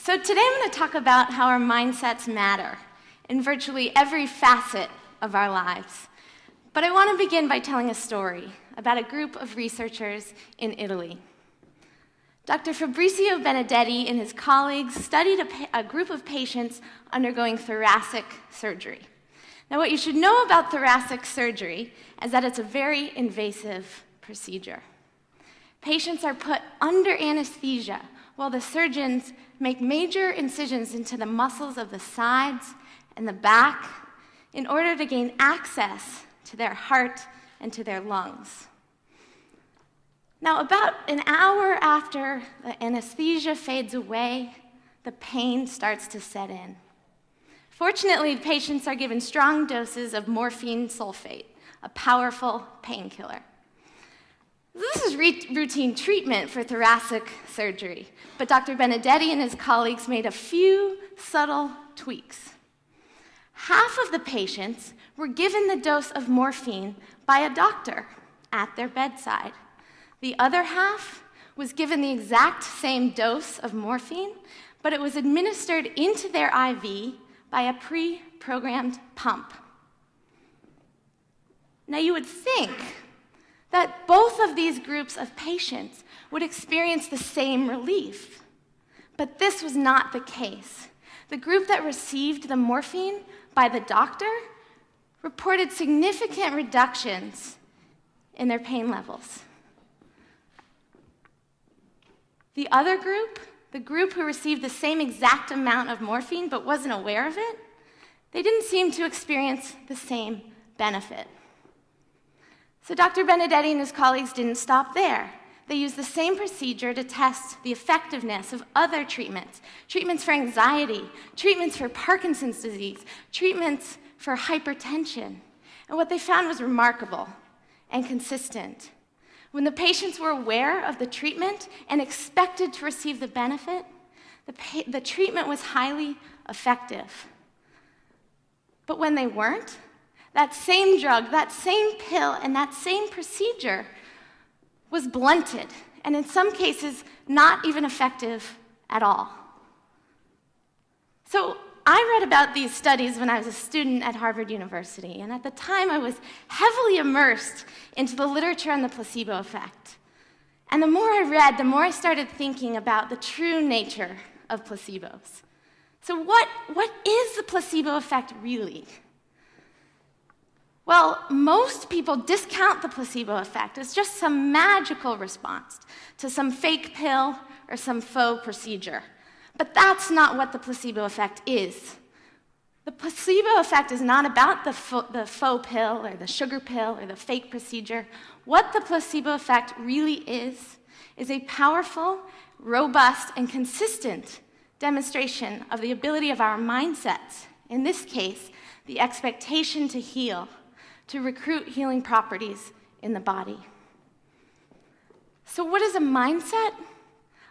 So today I'm going to talk about how our mindsets matter in virtually every facet of our lives. But I want to begin by telling a story about a group of researchers in Italy. Dr. Fabrizio Benedetti and his colleagues studied a group of patients undergoing thoracic surgery. Now, what you should know about thoracic surgery is that it's a very invasive procedure. Patients are put under anesthesia while the surgeons make major incisions into the muscles of the sides and the back in order to gain access to their heart and to their lungs. Now, about an hour after the anesthesia fades away, the pain starts to set in. Fortunately, patients are given strong doses of morphine sulfate, a powerful painkiller. This is routine treatment for thoracic surgery, but Dr. Benedetti and his colleagues made a few subtle tweaks. Half of the patients were given the dose of morphine by a doctor at their bedside. The other half was given the exact same dose of morphine, but it was administered into their IV by a pre-programmed pump. Now, you would think that both of these groups of patients would experience the same relief. But this was not the case. The group that received the morphine by the doctor reported significant reductions in their pain levels. The other group, the group who received the same exact amount of morphine but wasn't aware of it, they didn't seem to experience the same benefit. So Dr. Benedetti and his colleagues didn't stop there. They used the same procedure to test the effectiveness of other treatments, treatments for anxiety, treatments for Parkinson's disease, treatments for hypertension. And what they found was remarkable and consistent. When the patients were aware of the treatment and expected to receive the benefit, the treatment was highly effective. But when they weren't, that same drug, that same pill, and that same procedure was blunted, and in some cases, not even effective at all. So I read about these studies when I was a student at Harvard University, and at the time I was heavily immersed into the literature on the placebo effect. And the more I read, the more I started thinking about the true nature of placebos. So what is the placebo effect really? Well, most people discount the placebo effect as just some magical response to some fake pill or some faux procedure. But that's not what the placebo effect is. The placebo effect is not about the faux pill or the sugar pill or the fake procedure. What the placebo effect really is a powerful, robust, and consistent demonstration of the ability of our mindsets, in this case, the expectation to heal, to recruit healing properties in the body. So what is a mindset?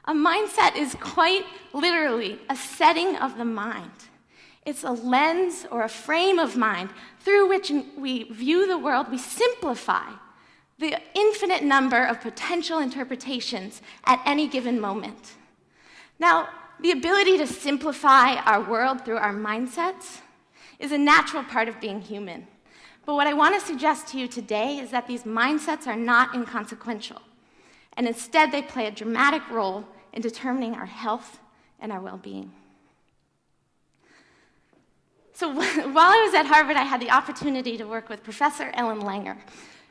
A mindset is quite literally a setting of the mind. It's a lens or a frame of mind through which we view the world. We simplify the infinite number of potential interpretations at any given moment. Now, the ability to simplify our world through our mindsets is a natural part of being human. But what I want to suggest to you today is that these mindsets are not inconsequential, and instead they play a dramatic role in determining our health and our well-being. So while I was at Harvard, I had the opportunity to work with Professor Ellen Langer.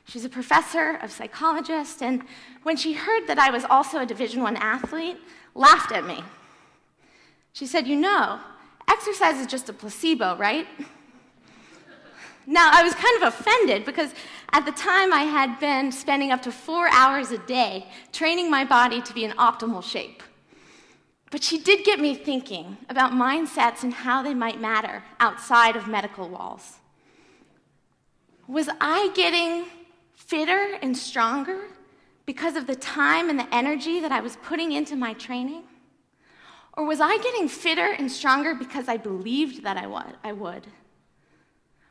She's a professor of psychology, and when she heard that I was also a Division I athlete, laughed at me. She said, "You know, exercise is just a placebo, right?" Now, I was kind of offended because at the time I had been spending up to 4 hours a day training my body to be in optimal shape. But she did get me thinking about mindsets and how they might matter outside of medical walls. Was I getting fitter and stronger because of the time and the energy that I was putting into my training? Or was I getting fitter and stronger because I believed that I would?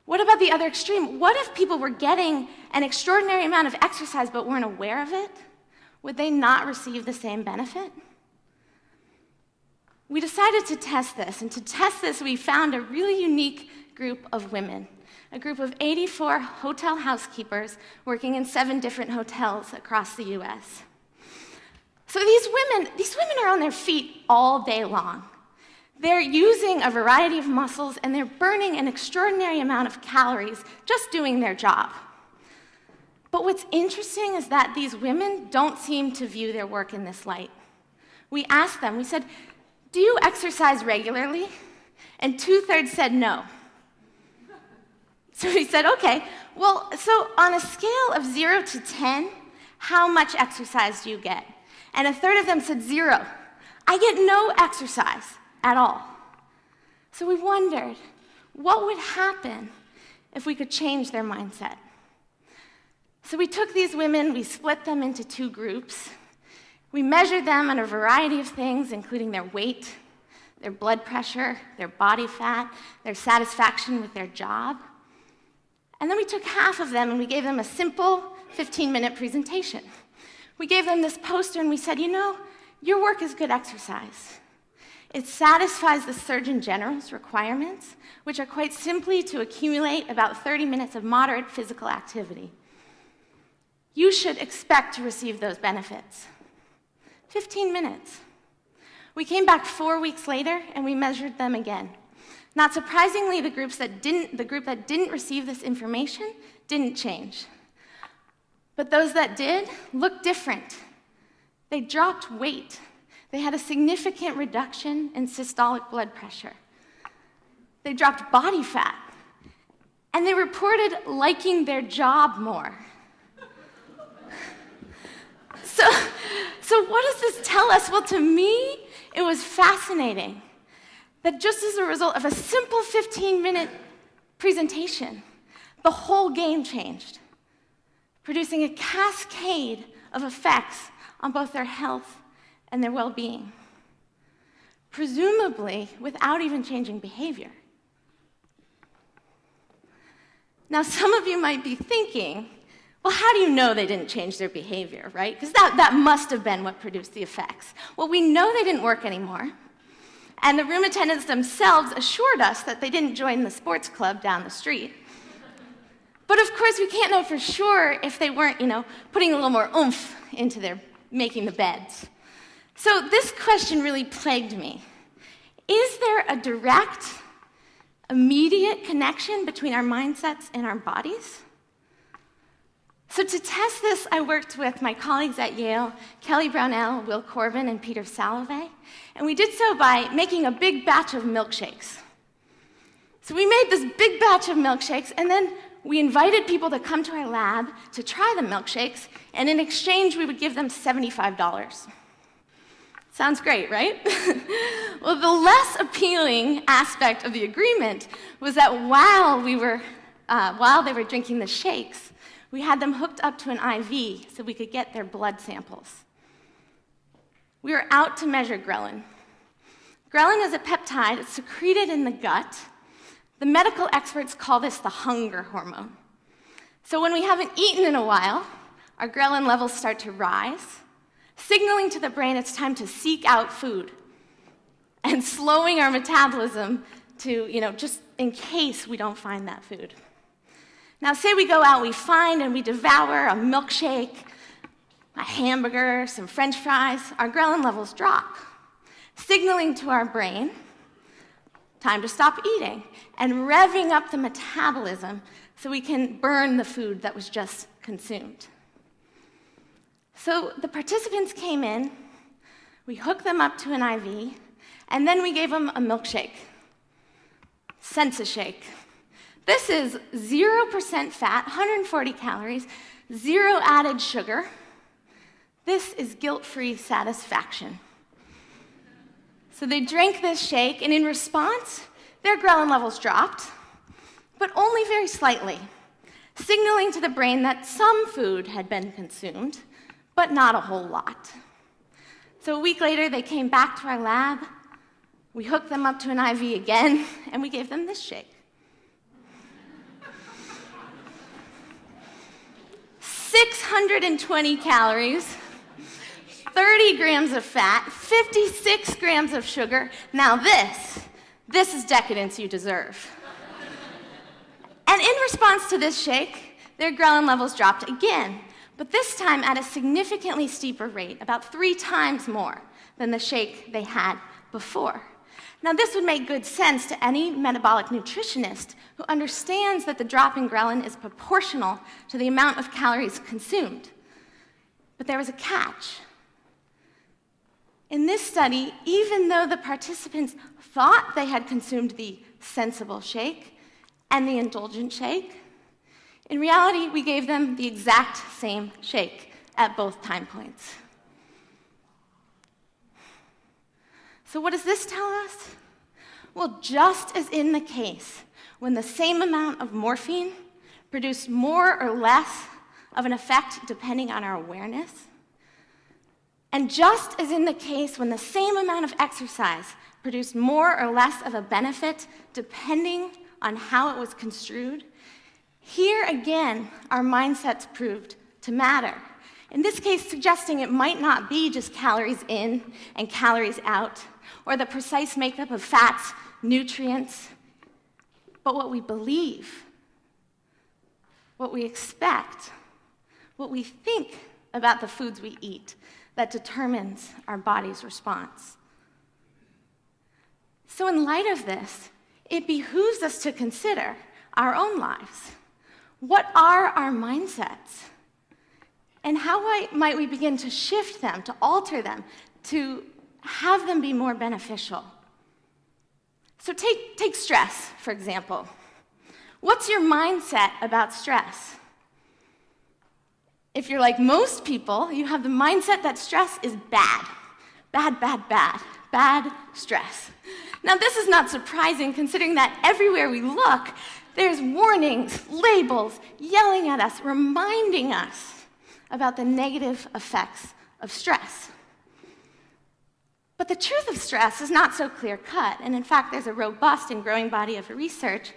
What about the other extreme? What if people were getting an extraordinary amount of exercise but weren't aware of it? Would they not receive the same benefit? We decided to test this, and to test this, we found a really unique group of women, a group of 84 hotel housekeepers working in 7 different hotels across the US. So these women are on their feet all day long. They're using a variety of muscles, and they're burning an extraordinary amount of calories just doing their job. But what's interesting is that these women don't seem to view their work in this light. We asked them, we said, "Do you exercise regularly?" And 2/3 said no. So we said, okay, well, so on a scale of 0 to 10, how much exercise do you get? And 1/3 of them said 0. I get no exercise at all. So we wondered, what would happen if we could change their mindset? So we took these women, we split them into 2 groups. We measured them on a variety of things, including their weight, their blood pressure, their body fat, their satisfaction with their job. And then we took half of them and we gave them a simple 15-minute presentation. We gave them this poster and we said, you know, your work is good exercise. It satisfies the Surgeon General's requirements, which are quite simply to accumulate about 30 minutes of moderate physical activity. You should expect to receive those benefits. 15 minutes. We came back 4 weeks later and we measured them again. Not surprisingly, the group that didn't receive this information didn't change. But those that did looked different. They dropped weight. They had a significant reduction in systolic blood pressure. They dropped body fat. And they reported liking their job more. So what does this tell us? Well, to me, it was fascinating that just as a result of a simple 15-minute presentation, the whole game changed, producing a cascade of effects on both their health and their well-being, presumably without even changing behavior. Now, some of you might be thinking, well, how do you know they didn't change their behavior, right? Because that must have been what produced the effects. Well, we know they didn't work anymore. And the room attendants themselves assured us that they didn't join the sports club down the street. But of course, we can't know for sure if they weren't, putting a little more oomph into their making the beds. So this question really plagued me. Is there a direct, immediate connection between our mindsets and our bodies? So to test this, I worked with my colleagues at Yale, Kelly Brownell, Will Corbin, and Peter Salovey, and we did so by making a big batch of milkshakes. So we made this big batch of milkshakes, and then we invited people to come to our lab to try the milkshakes, and in exchange, we would give them $75. Sounds great, right? Well, the less appealing aspect of the agreement was that while they were drinking the shakes, we had them hooked up to an IV so we could get their blood samples. We were out to measure ghrelin. Ghrelin is a peptide. It's secreted in the gut. The medical experts call this the hunger hormone. So when we haven't eaten in a while, our ghrelin levels start to rise, signaling to the brain it's time to seek out food, and slowing our metabolism to, just in case we don't find that food. Now, say we go out, we find and we devour a milkshake, a hamburger, some French fries, our ghrelin levels drop, signaling to our brain, time to stop eating, and revving up the metabolism so we can burn the food that was just consumed. So the participants came in, we hooked them up to an IV, and then we gave them a milkshake, Sensa-Shake. This is 0% fat, 140 calories, 0 added sugar. This is guilt-free satisfaction. So they drank this shake, and in response, their ghrelin levels dropped, but only very slightly, signaling to the brain that some food had been consumed, but not a whole lot. So a week later, they came back to our lab. We hooked them up to an IV again, and we gave them this shake. 620 calories, 30 30 grams of fat, 56 grams of sugar. Now this is decadence you deserve. And in response to this shake, their ghrelin levels dropped again, but this time at a significantly steeper rate, about 3 times more than the shake they had before. Now, this would make good sense to any metabolic nutritionist who understands that the drop in ghrelin is proportional to the amount of calories consumed. But there was a catch. In this study, even though the participants thought they had consumed the sensible shake and the indulgent shake, in reality, we gave them the exact same shake at both time points. So what does this tell us? Well, just as in the case when the same amount of morphine produced more or less of an effect depending on our awareness, and just as in the case when the same amount of exercise produced more or less of a benefit depending on how it was construed, here again, our mindsets proved to matter. In this case, suggesting it might not be just calories in and calories out, or the precise makeup of fats, nutrients, but what we believe, what we expect, what we think about the foods we eat that determines our body's response. So in light of this, it behooves us to consider our own lives. What are our mindsets? And how might we begin to shift them, to alter them, to have them be more beneficial? So take stress, for example. What's your mindset about stress? If you're like most people, you have the mindset that stress is bad. Bad, bad, bad. Bad stress. Now, this is not surprising considering that everywhere we look, there's warnings, labels, yelling at us, reminding us about the negative effects of stress. But the truth of stress is not so clear-cut, and in fact, there's a robust and growing body of research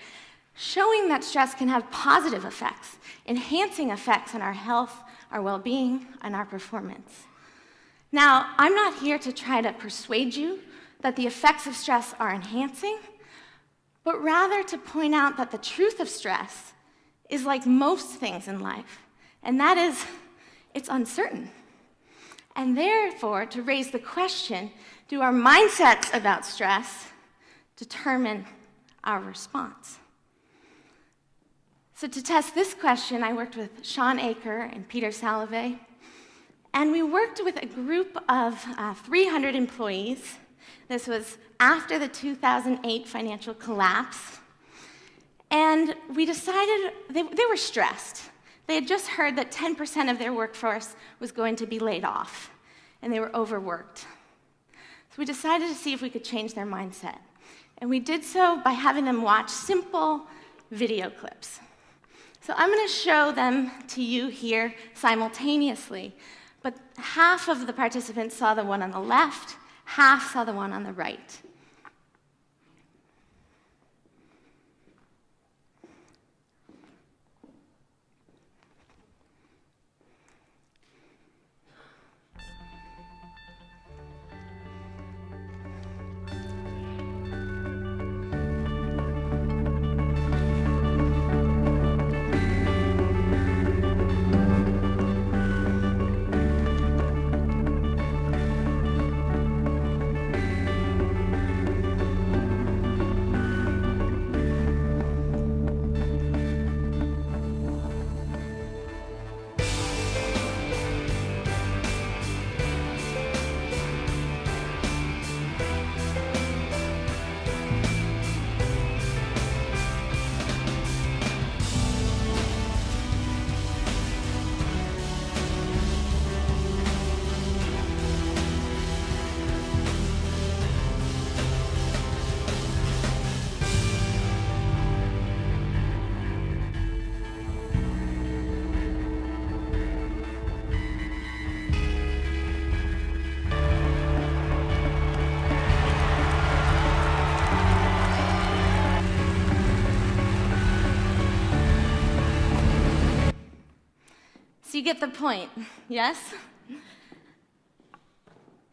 showing that stress can have positive effects, enhancing effects on our health, our well-being, and our performance. Now, I'm not here to try to persuade you that the effects of stress are enhancing, but rather to point out that the truth of stress is like most things in life, and that is, it's uncertain. And therefore, to raise the question, do our mindsets about stress determine our response? So to test this question, I worked with Sean Aker and Peter Salovey, and we worked with a group of 300 employees. This was after the 2008 financial collapse, and we decided they were stressed. They had just heard that 10% of their workforce was going to be laid off, and they were overworked. So we decided to see if we could change their mindset. And we did so by having them watch simple video clips. So I'm going to show them to you here simultaneously, but half of the participants saw the one on the left, half saw the one on the right. So you get the point, yes?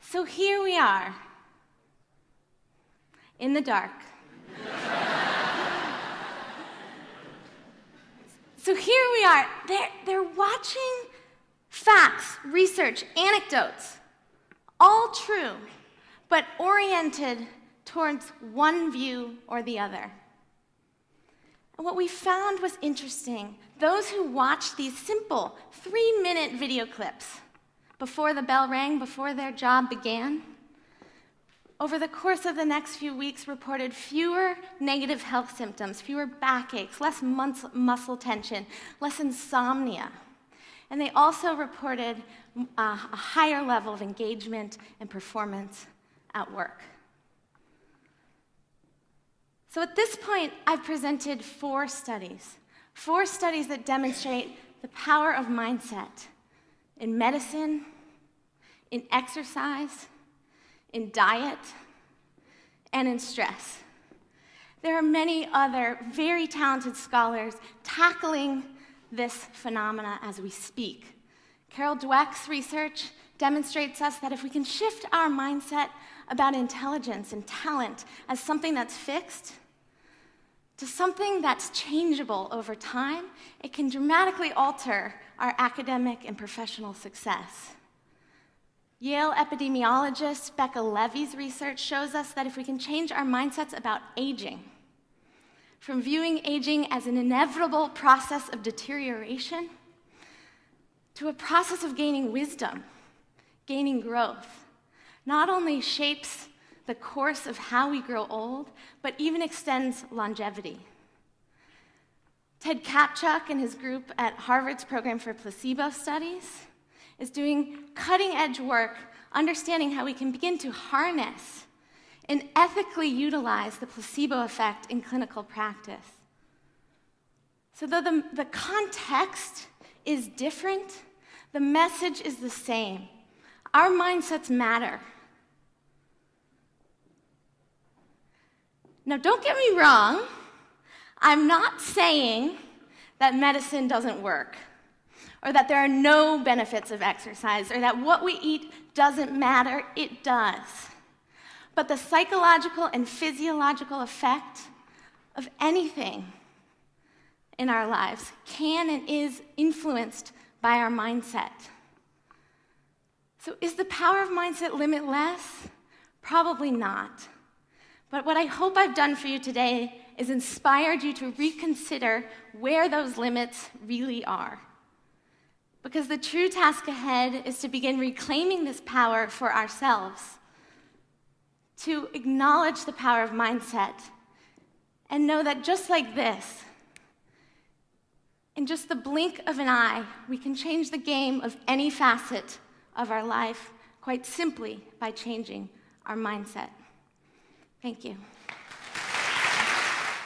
So here we are, in the dark. So here we are. They're watching facts, research, anecdotes, all true, but oriented towards one view or the other. And what we found was interesting. Those who watched these simple 3-minute video clips before the bell rang, before their job began, over the course of the next few weeks reported fewer negative health symptoms, fewer backaches, less muscle tension, less insomnia. And they also reported a higher level of engagement and performance at work. So at this point, I've presented 4 studies that demonstrate the power of mindset in medicine, in exercise, in diet, and in stress. There are many other very talented scholars tackling this phenomena as we speak. Carol Dweck's research demonstrates us that if we can shift our mindset about intelligence and talent as something that's fixed to something that's changeable over time, it can dramatically alter our academic and professional success. Yale epidemiologist Becca Levy's research shows us that if we can change our mindsets about aging, from viewing aging as an inevitable process of deterioration to a process of gaining wisdom, gaining growth, not only shapes the course of how we grow old, but even extends longevity. Ted Kapchuk and his group at Harvard's Program for Placebo Studies is doing cutting-edge work understanding how we can begin to harness and ethically utilize the placebo effect in clinical practice. So though the context is different, the message is the same. Our mindsets matter. Now, don't get me wrong. I'm not saying that medicine doesn't work, or that there are no benefits of exercise, or that what we eat doesn't matter. It does. But the psychological and physiological effect of anything in our lives can and is influenced by our mindset. So is the power of mindset limitless? Probably not. But what I hope I've done for you today is inspired you to reconsider where those limits really are. Because the true task ahead is to begin reclaiming this power for ourselves, to acknowledge the power of mindset, and know that just like this, in just the blink of an eye, we can change the game of any facet of our life quite simply by changing our mindset. Thank you.